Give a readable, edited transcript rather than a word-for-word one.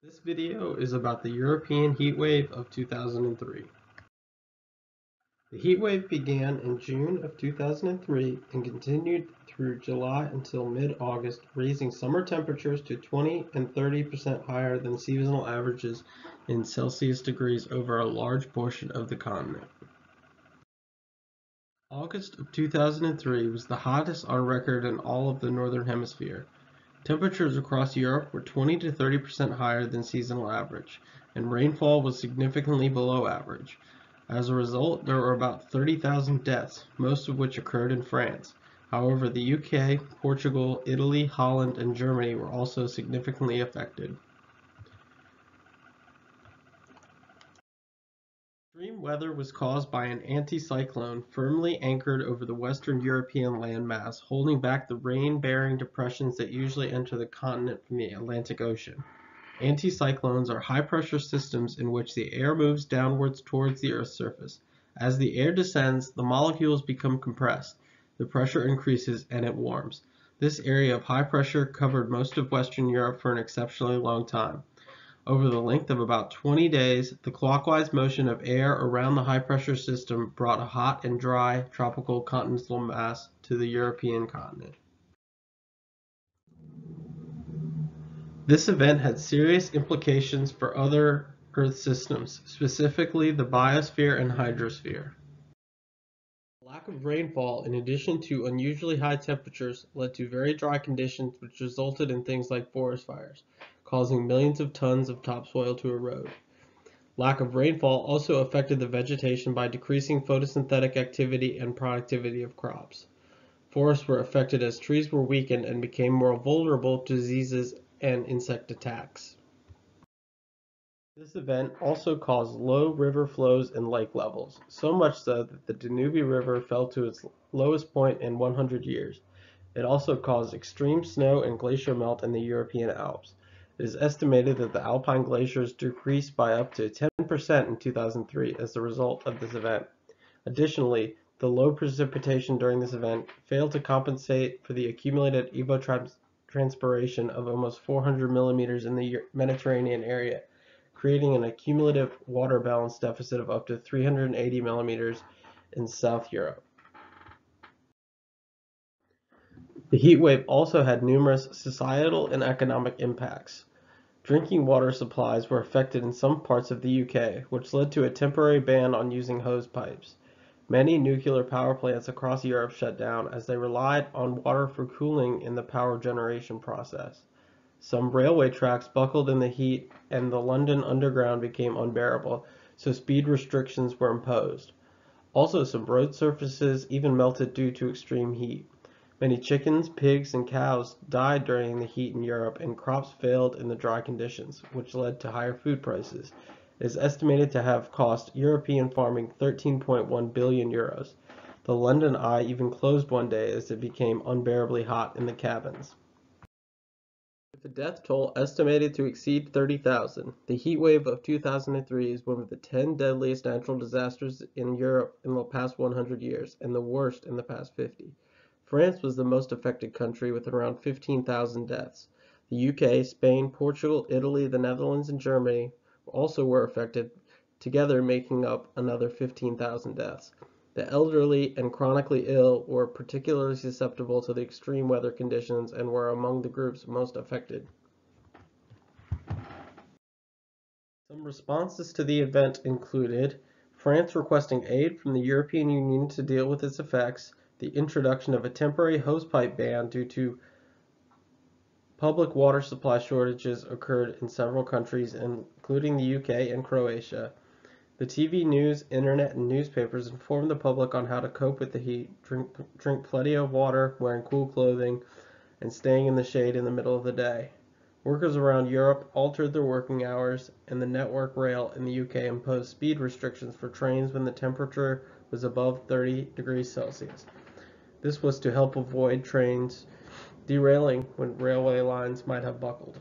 This video is about the European heatwave of 2003. The heatwave began in June of 2003 and continued through July until mid-August, raising summer temperatures to 20 and 30% higher than seasonal averages in Celsius degrees over a large portion of the continent. August of 2003 was the hottest on record in all of the Northern Hemisphere. Temperatures across Europe were 20 to 30% higher than seasonal average, and rainfall was significantly below average. As a result, there were about 30,000 deaths, most of which occurred in France. However, the UK, Portugal, Italy, Holland, and Germany were also significantly affected. Extreme weather was caused by an anticyclone firmly anchored over the Western European landmass, holding back the rain-bearing depressions that usually enter the continent from the Atlantic Ocean. Anticyclones are high-pressure systems in which the air moves downwards towards the Earth's surface. As the air descends, the molecules become compressed, the pressure increases, and it warms. This area of high pressure covered most of Western Europe for an exceptionally long time. Over the length of about 20 days, the clockwise motion of air around the high-pressure system brought a hot and dry tropical continental mass to the European continent. This event had serious implications for other Earth systems, specifically the biosphere and hydrosphere. Lack of rainfall, in addition to unusually high temperatures, led to very dry conditions which resulted in things like forest fires, causing millions of tons of topsoil to erode. Lack of rainfall also affected the vegetation by decreasing photosynthetic activity and productivity of crops. Forests were affected as trees were weakened and became more vulnerable to diseases and insect attacks. This event also caused low river flows and lake levels, so much so that the Danube River fell to its lowest point in 100 years. It also caused extreme snow and glacier melt in the European Alps. It is estimated that the alpine glaciers decreased by up to 10% in 2003 as a result of this event. Additionally, the low precipitation during this event failed to compensate for the accumulated evapotranspiration of almost 400 millimeters in the Mediterranean area, creating an accumulative water balance deficit of up to 380 millimeters in South Europe. The heatwave also had numerous societal and economic impacts. Drinking water supplies were affected in some parts of the UK, which led to a temporary ban on using hose pipes. Many nuclear power plants across Europe shut down as they relied on water for cooling in the power generation process. Some railway tracks buckled in the heat and the London Underground became unbearable, so speed restrictions were imposed. Also, some road surfaces even melted due to extreme heat. Many chickens, pigs, and cows died during the heat in Europe, and crops failed in the dry conditions, which led to higher food prices. It is estimated to have cost European farming 13.1 billion euros. The London Eye even closed one day as it became unbearably hot in the cabins. With the death toll estimated to exceed 30,000, the heatwave of 2003 is one of the 10 deadliest natural disasters in Europe in the past 100 years, and the worst in the past 50. France was the most affected country with around 15,000 deaths. The UK, Spain, Portugal, Italy, the Netherlands, and Germany also were affected, together making up another 15,000 deaths. The elderly and chronically ill were particularly susceptible to the extreme weather conditions and were among the groups most affected. Some responses to the event included France requesting aid from the European Union to deal with its effects, the introduction of a temporary hosepipe ban due to public water supply shortages occurred in several countries, including the UK and Croatia. The TV news, internet, and newspapers informed the public on how to cope with the heat, drink plenty of water, wearing cool clothing, and staying in the shade in the middle of the day. Workers around Europe altered their working hours, and the Network Rail in the UK imposed speed restrictions for trains when the temperature was above 30 degrees Celsius. This was to help avoid trains derailing when railway lines might have buckled.